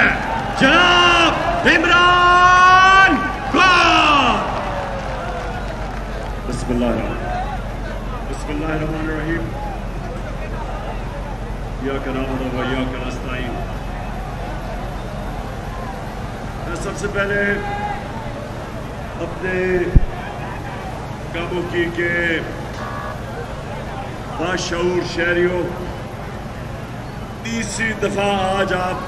है जनाब इमरान खान। बिस्मिल्लाहिर्रहमानिर्रहीम। इय्याका नअबुदु व इय्याका नस्तईन। मैं सबसे पहले अपने काबुकी के बाशऊर शहरियों, तीसरी दफा आज आप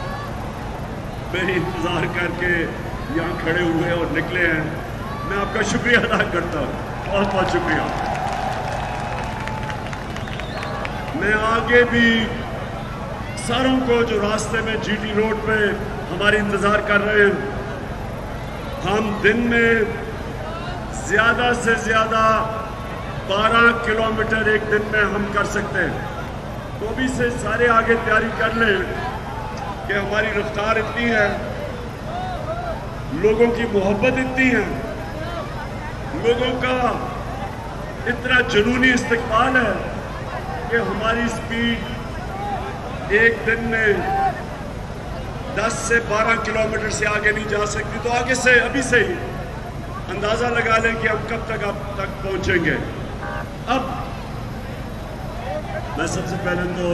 मेरी इंतजार करके यहाँ खड़े हुए और निकले हैं, मैं आपका शुक्रिया अदा करता हूँ, बहुत बहुत शुक्रिया। मैं आगे भी सारों को जो रास्ते में जीटी रोड पे हमारे इंतजार कर रहे हैं, हम दिन में ज्यादा से ज्यादा 12 किलोमीटर एक दिन में हम कर सकते हैं, तो भी से सारे आगे तैयारी कर लें कि हमारी रफ्तार इतनी है, लोगों की मोहब्बत इतनी है, लोगों का इतना जुनूनी इस्तकबाल है कि हमारी स्पीड एक दिन में 10 से 12 किलोमीटर से आगे नहीं जा सकती। तो आगे से अभी से ही अंदाजा लगा लें कि हम कब तक अब तक पहुंचेंगे। अब मैं सबसे पहले तो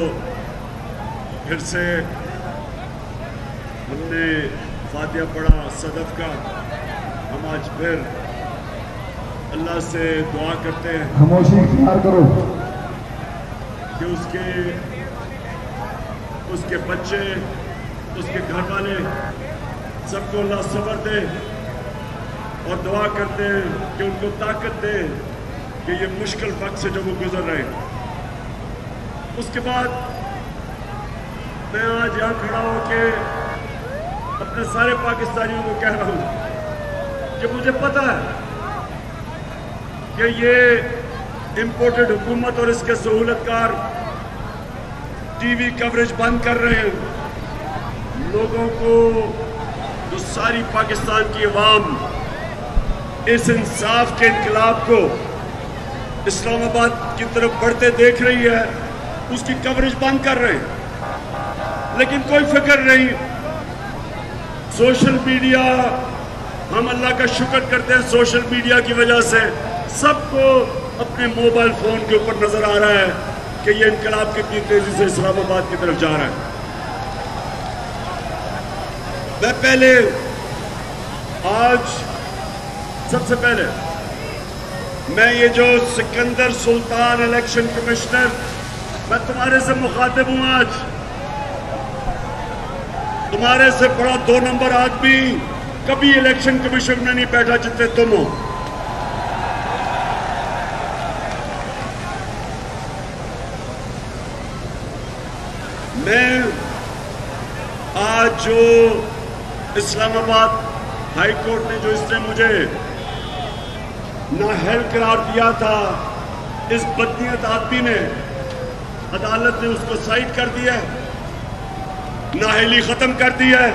फिर से हमने फातिहा पढ़ा सदफ का, हम आज फिर अल्लाह से दुआ करते हैं खामोशी इख्तियार करो कि उसके बच्चे, उसके घर वाले सबको अल्लाह सब्र दे, और दुआ करते हैं कि उनको ताकत दे कि ये मुश्किल वक्त से जो वो गुजर रहे हैं। उसके बाद मैं आज यहाँ खड़ा होके अपने सारे पाकिस्तानियों को कह रहा हूँ कि मुझे पता है कि ये इंपोर्टेड हुकूमत और इसके सहूलतकार टीवी कवरेज बंद कर रहे हैं, लोगों को, जो सारी पाकिस्तान की अवाम इस इंसाफ के इनकलाब को इस्लामाबाद की तरफ बढ़ते देख रही है, उसकी कवरेज बंद कर रहे हैं। लेकिन कोई फिक्र नहीं, सोशल मीडिया, हम अल्लाह का शुक्र करते हैं, सोशल मीडिया की वजह से सबको अपने मोबाइल फोन के ऊपर नजर आ रहा है कि ये इनकलाब कितनी तेजी से इस्लामाबाद की तरफ जा रहा है। मैं पहले आज सबसे पहले मैं ये जो सिकंदर सुल्तान इलेक्शन कमिश्नर, मैं तुम्हारे से मुखातिब हूं आज, तुम्हारे से बड़ा 2 नंबर आदमी कभी इलेक्शन कमीशन में नहीं बैठा जितने तुम हो। मैं आज जो इस्लामाबाद हाई कोर्ट ने जो इसने मुझे नाअहल करार दिया था, इस बदनीयत आदमी ने, अदालत ने उसको साइड कर दिया, नाअहली खत्म कर दिया है,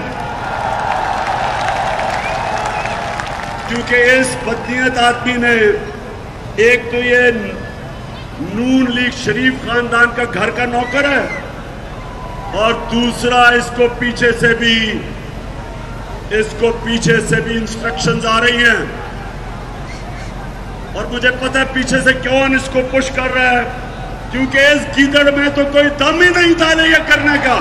क्योंकि इस बदनीयत आदमी ने एक तो ये नून लीग शरीफ खानदान का घर का नौकर है, और दूसरा इसको पीछे से भी इंस्ट्रक्शंस आ रही हैं, और मुझे पता है पीछे से कौन इसको पुश कर रहा है, क्योंकि इस गीदड़ में तो कोई दम ही नहीं था ये करने का।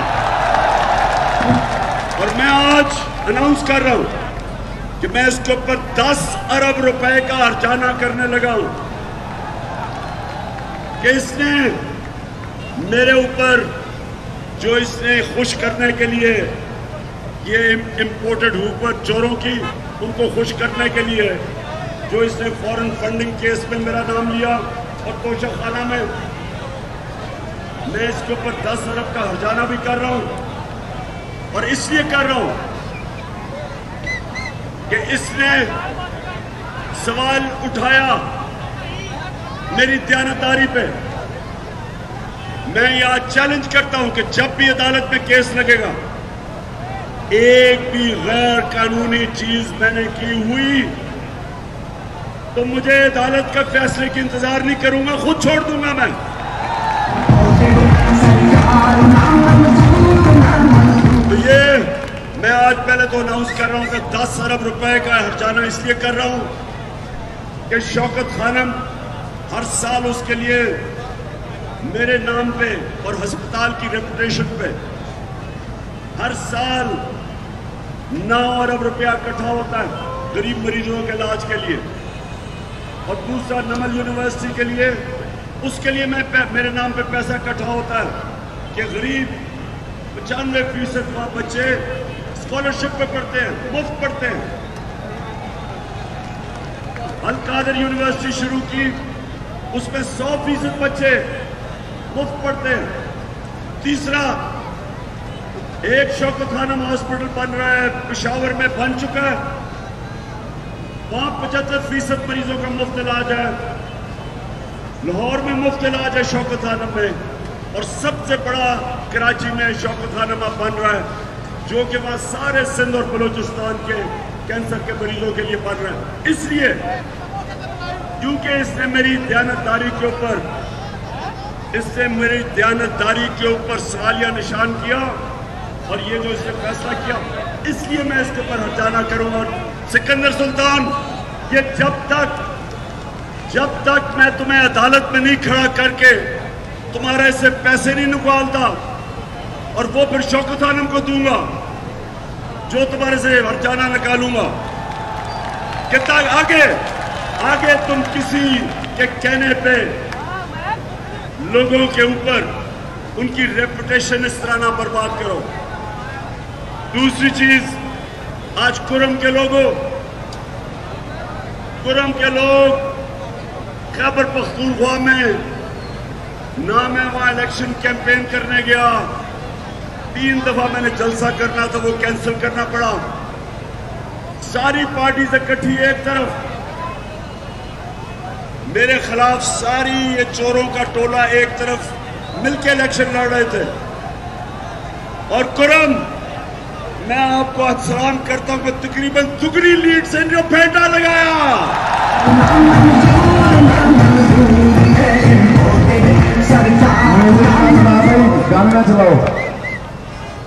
और मैं आज अनाउंस कर रहा हूं कि मैं इसके ऊपर 10 अरब रुपए का हर्जाना करने लगा हूं कि इसने मेरे ऊपर जो इसने खुश करने के लिए ये इंपोर्टेड हुकूमत चोरों की, उनको खुश करने के लिए जो इसने फॉरेन फंडिंग केस में मेरा नाम लिया और तोशाखाना में, मैं इसके ऊपर 10 अरब का हर्जाना भी कर रहा हूं, और इसलिए कर रहा हूं कि इसने सवाल उठाया मेरी दयानतदारी पे। मैं यह चैलेंज करता हूं कि जब भी अदालत में केस लगेगा, एक भी गैर कानूनी चीज मैंने की हुई तो मुझे अदालत का फैसले की इंतजार नहीं करूंगा, खुद छोड़ दूंगा मैं। तो ये मैं आज पहले तो अनाउंस कर रहा हूं कि 10 अरब रुपए का हर्जाना इसलिए कर रहा हूं कि शौकत खानम हर साल उसके लिए मेरे नाम पे और अस्पताल की रेपुटेशन पे हर साल 9 अरब रुपया इकट्ठा होता है गरीब मरीजों के इलाज के लिए। और दूसरा नमल यूनिवर्सिटी के लिए, उसके लिए मेरे नाम पे पैसा इकट्ठा होता है कि गरीब 95% बच्चे स्कॉलरशिप पे पढ़ते हैं, मुफ्त पढ़ते हैं। अल कादर यूनिवर्सिटी शुरू की, उसमें 100% बच्चे मुफ्त पढ़ते हैं। तीसरा, एक शौकत खानम हॉस्पिटल बन रहा है, पेशावर में बन चुका है, वहां 75% मरीजों का मुफ्त इलाज है। लाहौर में मुफ्त इलाज है शौकत खानम में, और सबसे बड़ा कराची में शौकत खानम बन रहा है, जो कि वहां सारे सिंध और बलूचिस्तान के कैंसर के मरीजों के लिए बन रहा है। इसलिए क्योंकि इसने मेरी दयानतदारी के ऊपर सवालिया निशान किया, और ये जो इसने फैसला किया, इसलिए मैं इसके ऊपर हर्जाना करूंगा। और सिकंदर सुल्तान, ये जब तक मैं तुम्हें अदालत में नहीं खड़ा करके तुम्हारे से पैसे नहीं निकालता और वो फिर शौकत खानम को दूंगा जो तुम्हारे से हर्जाना निकालूंगा, कि आगे तुम किसी के कहने पे लोगों के ऊपर उनकी रेपुटेशन इस तरह ना बर्बाद करो। दूसरी चीज, आज कुरम के लोग खैबर पख्तूनख्वा में ना मैं वहां इलेक्शन कैंपेन करने गया, 3 दफा मैंने जलसा करना था, वो कैंसिल करना पड़ा। सारी पार्टी से इकट्ठी एक तरफ, मेरे खिलाफ सारी ये चोरों का टोला एक तरफ मिलकर इलेक्शन लड़ रहे थे। और कुरम, मैं आपको सलाम करता हूं कि तकरीबन दुगनी लीड से जो फेंटा लगाया।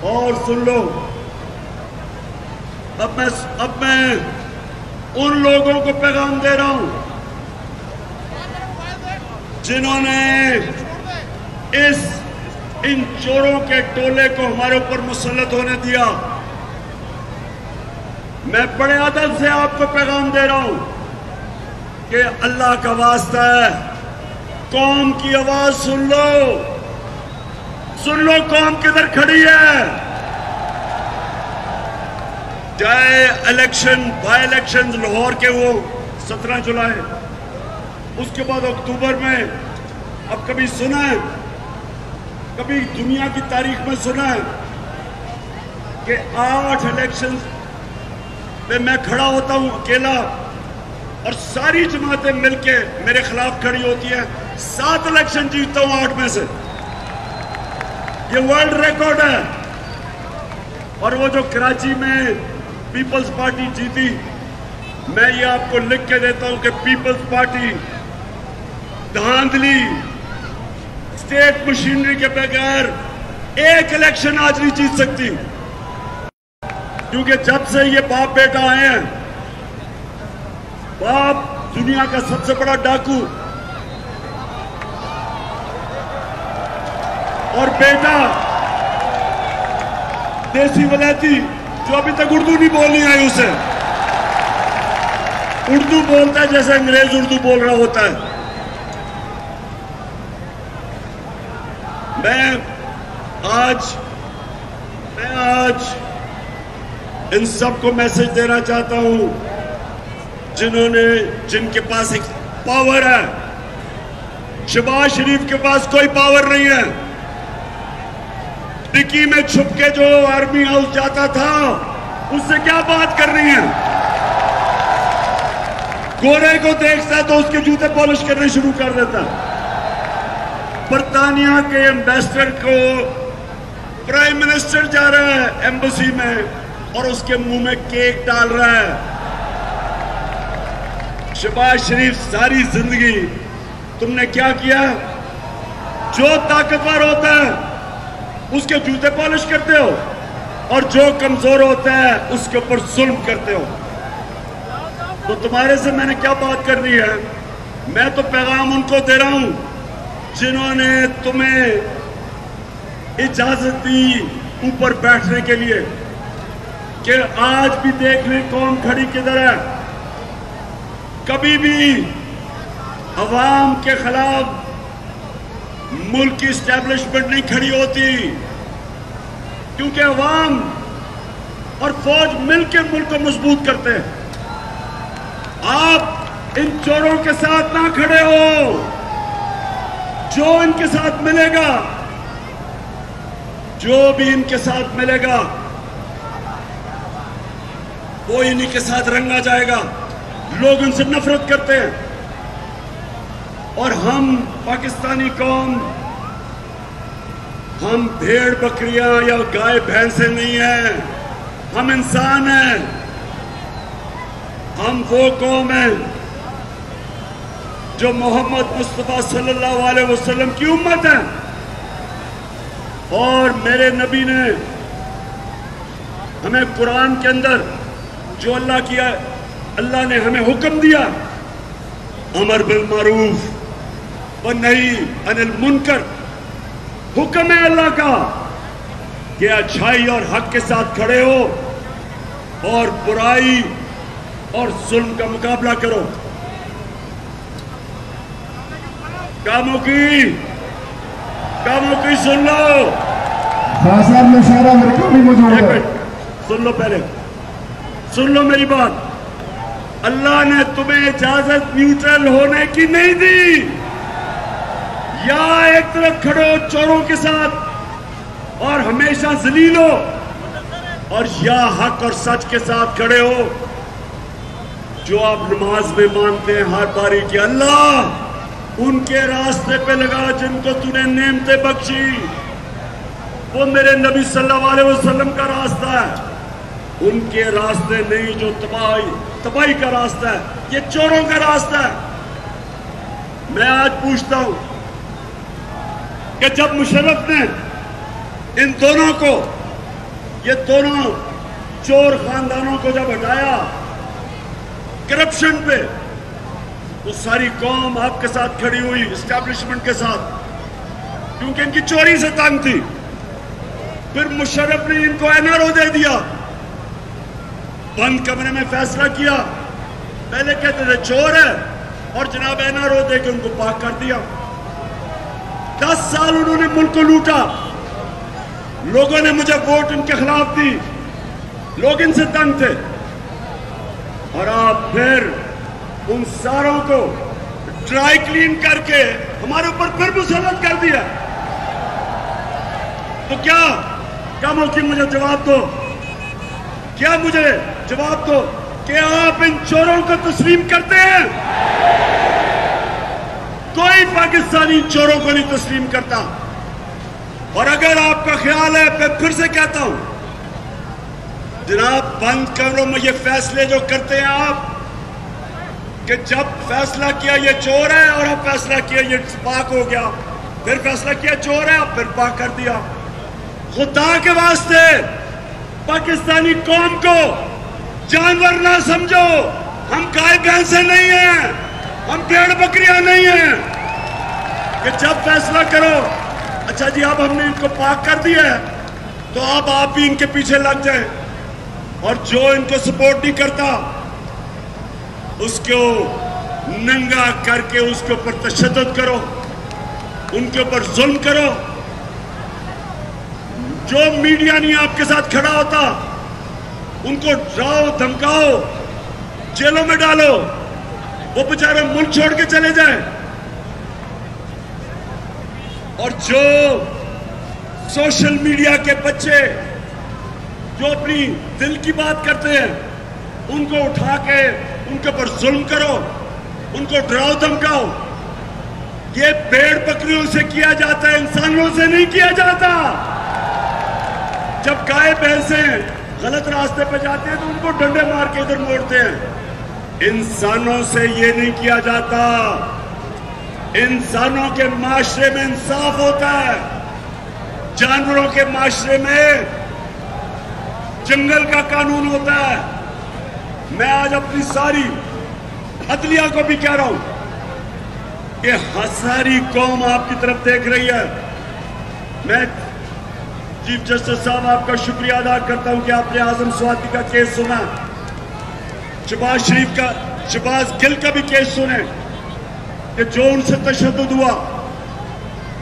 और सुन लो, अब मैं उन लोगों को पैगाम दे रहा हूं जिन्होंने इन चोरों के टोले को हमारे ऊपर मुसल्लत होने दिया। मैं बड़े अदब से आपको पैगाम दे रहा हूं कि अल्लाह का वास्ता है, कौम की आवाज सुन लो कौम किधर खड़ी है। चाहे बाई इलेक्शन लाहौर के वो 17 जुलाई, उसके बाद अक्टूबर में, अब कभी सुना है, कभी दुनिया की तारीख में सुना है कि 8 इलेक्शन में मैं खड़ा होता हूं अकेला और सारी जमातें मिलके मेरे खिलाफ खड़ी होती है, 7 इलेक्शन जीतता हूं 8 में से। ये वर्ल्ड रिकॉर्ड है। और वो जो कराची में पीपल्स पार्टी जीती, मैं ये आपको लिख के देता हूं कि पीपल्स पार्टी धांधली स्टेट मशीनरी के बगैर एक इलेक्शन आज नहीं जीत सकती, क्योंकि जब से ये बाप बेटा आए हैं, बाप दुनिया का सबसे बड़ा डाकू और बेटा देसी वलैती जो अभी तक उर्दू नहीं बोलनी आई, उसे उर्दू बोलता है जैसे अंग्रेज उर्दू बोल रहा होता है। मैं आज इन सबको मैसेज देना चाहता हूं जिनके पास एक पावर है। शहबाज शरीफ के पास कोई पावर नहीं है। टिक्की में छुप के जो आर्मी हाउस जाता था, उससे क्या बात करनी है। गोरे को देखता तो उसके जूते पॉलिश करने शुरू कर देता। बर्तानिया के एम्बेसडर को प्राइम मिनिस्टर जा रहा है एम्बेसी में और उसके मुंह में केक डाल रहा है। शहबाज शरीफ, सारी जिंदगी तुमने क्या किया? जो ताकतवर होता है उसके जूते पॉलिश करते हो, और जो कमजोर होता है उसके ऊपर जुल्म करते हो। तो तुम्हारे से मैंने क्या बात करनी है? मैं तो पैगाम उनको दे रहा हूं जिन्होंने तुम्हें इजाजत दी ऊपर बैठने के लिए, कि आज भी देख ले कौम खड़ी किधर है। कभी भी अवाम के खिलाफ मुल्क की इस्टेब्लिशमेंट नहीं खड़ी होती, क्योंकि अवाम और फौज मिलकर मुल्क को मजबूत करते हैं। आप इन चोरों के साथ ना खड़े हो। जो इनके साथ मिलेगा, जो भी इनके साथ मिलेगा, वो इन्हीं के साथ रंगा जाएगा। लोग इनसे नफरत करते हैं, और हम पाकिस्तानी कौम, हम भेड़ बकरियां या गाय भैंसे नहीं हैं, हम इंसान हैं। हम वो कौम है जो मोहम्मद मुस्तफा सल्लल्लाहु अलैहि वसल्लम की उम्मत है। और मेरे नबी ने हमें कुरान के अंदर जो अल्लाह ने हमें हुक्म दिया, अमर बिल मारूफ व नही अनिल मुनकर, हुक्म है अल्लाह का कि अच्छाई और हक के साथ खड़े हो और बुराई और जुल्म का मुकाबला करो। कामों की सुन लो। साहब में सारा लड़का भी मौजूद है। सुन लो, पहले सुन लो मेरी बात। अल्लाह ने तुम्हें इजाजत न्यूट्रल होने की नहीं दी। या एक तरफ खड़े हो चोरों के साथ और हमेशा जलील हो, और या हक और सच के साथ खड़े हो, जो आप नमाज में मानते हैं हर बारी कि अल्लाह उनके रास्ते पे लगा जिनको तूने नेमतें बख्शी। वो मेरे नबी सल्लल्लाहु अलैहि वसल्लम का रास्ता है, उनके रास्ते नहीं जो तबाही का रास्ता है, ये चोरों का रास्ता है। मैं आज पूछता हूं कि जब मुशर्रफ ने इन दोनों को, ये दोनों चोर खानदानों को जब हटाया करप्शन पे, तो सारी कौम आपके साथ खड़ी हुई, इस्टेब्लिशमेंट के साथ, क्योंकि इनकी चोरी से तंग थी। फिर मुशर्रफ ने इनको एनआरओ दे दिया, बंद कमरे में फैसला किया। पहले कहते थे चोर है, और जनाब एनआरओ दे के उनको पाक कर दिया। 10 साल उन्होंने मुल्क को लूटा। लोगों ने मुझे वोट इनके खिलाफ दी, लोग इनसे तंग थे, और आप फिर उन सारों को ड्राई क्लीन करके हमारे ऊपर फिर मुसल्लत कर दिया। तो क्या मुल्की मुझे जवाब दो, क्या मुझे जवाब दो कि आप इन चोरों को तस्लीम करते हैं? कोई पाकिस्तानी चोरों को नहीं तस्लीम करता। और अगर आपका ख्याल है, मैं फिर से कहता हूं, जनाब बंद कमरों में ये फैसले जो करते हैं आप, कि जब फैसला किया ये चोर है और अब फैसला किया ये पाक हो गया, फिर फैसला किया चोर है, अब फिर पाक कर दिया। खुदा के वास्ते पाकिस्तानी कौम को जानवर ना समझो। हम गाय भैंसे नहीं हैं, हम भेड़ बकरियां नहीं हैं कि जब फैसला करो, अच्छा जी अब हमने इनको पाक कर दिया है, तो अब आप भी इनके पीछे लग जाए, और जो इनको सपोर्ट नहीं करता उसको नंगा करके उसके ऊपर तशद्दुद करो, उनके ऊपर जुल्म करो। जो मीडिया नहीं आपके साथ खड़ा होता उनको डराओ, धमकाओ, जेलों में डालो, वो बेचारे मुल्क छोड़ के चले जाए। और जो सोशल मीडिया के बच्चे जो अपनी दिल की बात करते हैं, उनको उठा के उनके ऊपर जुल्म करो, उनको डराओ धमकाओ। ये भेड़ बकरियों से किया जाता है, इंसानों से नहीं किया जाता। जब गाय भैंसे गलत रास्ते पे जाते हैं तो उनको डंडे मार के इधर मोड़ते हैं। इंसानों से ये नहीं किया जाता। इंसानों के माशरे में इंसाफ होता है, जानवरों के माशरे में जंगल का कानून होता है। मैं आज अपनी सारी अदलिया को भी कह रहा हूं कि सारी कौम आपकी तरफ देख रही है। मैं चीफ जस्टिस साहब आपका शुक्रिया अदा करता हूं कि आपने आजम स्वाति का केस सुना, शहबाज गिल का भी केस सुने कि जो उनसे तशद्दुद हुआ।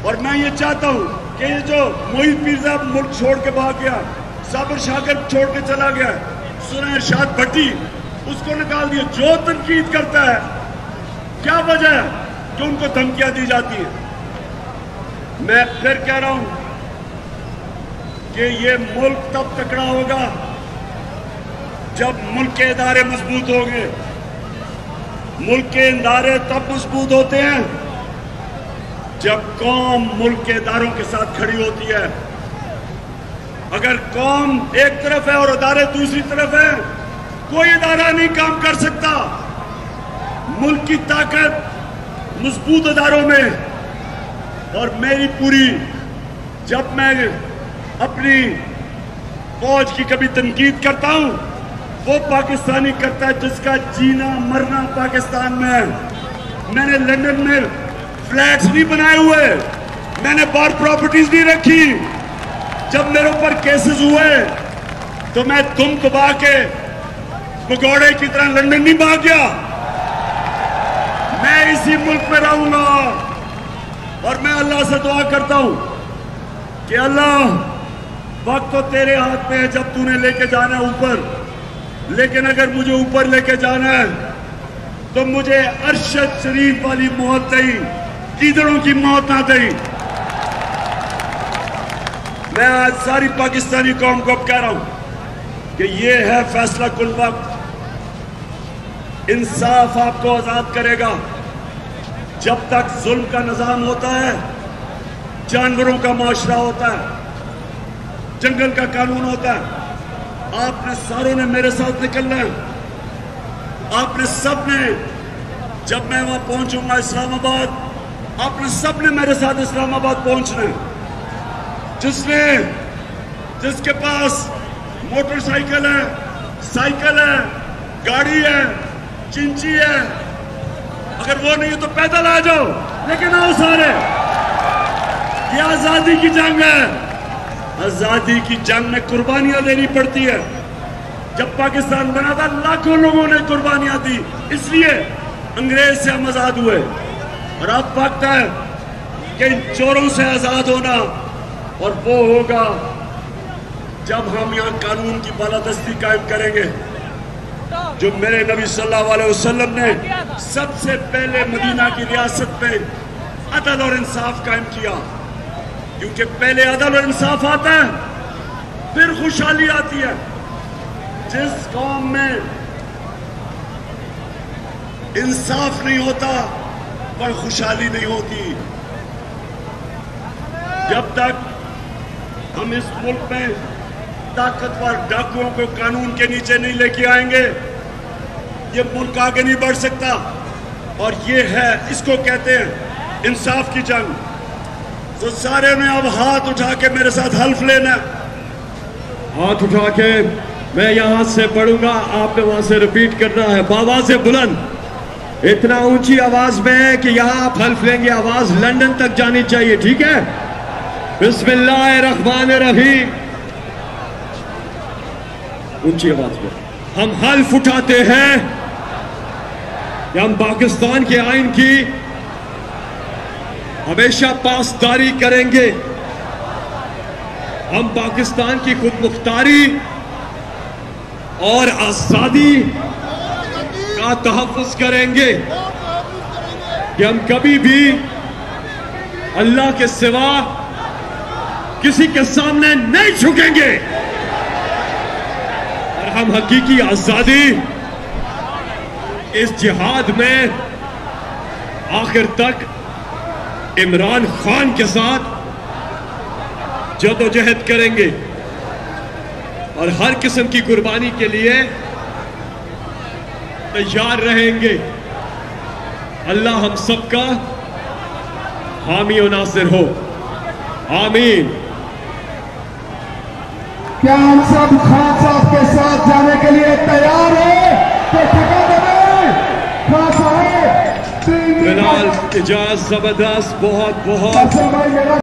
और मैं ये चाहता हूं कि ये जो मोहित पीर साहब मुल्क छोड़ के भाग गया, साबिर शाकिर छोड़ के चला गया, सुना इरशाद भट्टी उसको निकाल दिया। जो तनकीद करता है, क्या वजह है कि उनको धमकियां दी जाती है? मैं फिर कह रहा हूं कि ये मुल्क तब तकड़ा होगा जब मुल्क के इदारे मजबूत होंगे। मुल्क के इदारे तब मजबूत होते हैं जब कौम मुल्क के इदारों के साथ खड़ी होती है। अगर कौम एक तरफ है और इदारे दूसरी तरफ है, कोई इदारा नहीं काम कर सकता। मुल्क की ताकत मजबूत इदारों में। और मेरी पूरी, जब मैं अपनी फौज की कभी तनकीद करता हूं, वो पाकिस्तानी करता है जिसका जीना मरना पाकिस्तान में है। मैंने लंदन में फ्लैट्स नहीं बनाए हुए, मैंने बार प्रॉपर्टीज नहीं रखी। जब मेरे ऊपर केसेस हुए तो मैं दुम दबा के भगौड़े की तरह लंदन नहीं भाग गया। मैं इसी मुल्क में रहूंगा। और मैं अल्लाह से दुआ करता हूं कि अल्लाह, वक्त तो तेरे हाथ में है जब तूने लेके जाना है ऊपर, लेकिन अगर मुझे ऊपर लेके जाना है तो मुझे अरशद शरीफ वाली मौत दई, गीदड़ों की मौत ना दई। मैं आज सारी पाकिस्तानी कौम को अब कह रहा हूं कि ये है फैसला कुल वक्त। इंसाफ आपको आजाद करेगा। जब तक जुल्म का निजाम होता है, जानवरों का मुआशरा होता है, जंगल का कानून होता है। आपने सारों ने मेरे साथ निकलना है। आपने सब ने, जब मैं वहां पहुंचूंगा इस्लामाबाद, आपने सब ने मेरे साथ इस्लामाबाद पहुंचना है। जिसके पास मोटरसाइकिल है, साइकिल है, गाड़ी है, चिंची है, अगर वो नहीं है तो पैदल आ जाओ, लेकिन आओ सारे। ये आजादी की जंग है। आजादी की जंग में कुर्बानियां देनी पड़ती है। जब पाकिस्तान बना था, लाखों लोगों ने कुर्बानियां दी, इसलिए अंग्रेज से हम आजाद हुए। और अब वक्त है कि इन चोरों से आजाद होना, और वो होगा जब हम यहां कानून की बालादस्ती कायम करेंगे, जो मेरे नबी सल्लल्लाहु अलैहि वसल्लम ने सबसे पहले मदीना की रियासत में अदल और इंसाफ कायम किया। क्योंकि पहले अदल और इंसाफ आता है, फिर खुशहाली आती है। जिस कौम में इंसाफ नहीं होता, पर खुशहाली नहीं होती। जब तक हम इस मुल्क में ताकतवर डाकुओं को कानून के नीचे नहीं लेके आएंगे, ये मुल्क आगे नहीं बढ़ सकता। और ये है, इसको कहते हैं इंसाफ की जंग। तो सारे ने अब हाथ उठा के मेरे साथ हल्फ लेना। हाथ उठा के मैं यहां से पढ़ूंगा, आपने वहां से रिपीट करना है आवाज़ बुलंद, इतना ऊंची आवाज में है कि यहां आप हल्फ लेंगे, आवाज लंदन तक जानी चाहिए, ठीक है? बिस्मिल्लाहिर्रहमानिर्रहीम। ऊंची आवाज में हम हल्फ उठाते हैं कि हम पाकिस्तान के आइन की हमेशा पासदारी करेंगे। हम पाकिस्तान की खुदमुख्तारी और आजादी का तहफ़्फ़ुज़ करेंगे कि हम कभी भी अल्लाह के सिवा किसी के सामने नहीं झुकेंगे। और हम हकीकी आजादी इस जिहाद में आखिर तक इमरान खान के साथ जदोजहद करेंगे और हर किस्म की कुर्बानी के लिए तैयार रहेंगे। अल्लाह हम सबका हामी और नासिर हो, आमीन। क्या हम सब खान साहब के साथ जाने के लिए तैयार है? तो ठिका दें खान साहब। फिलहाल इजाज जबरदस्त, बहुत बहुत भाई मेरा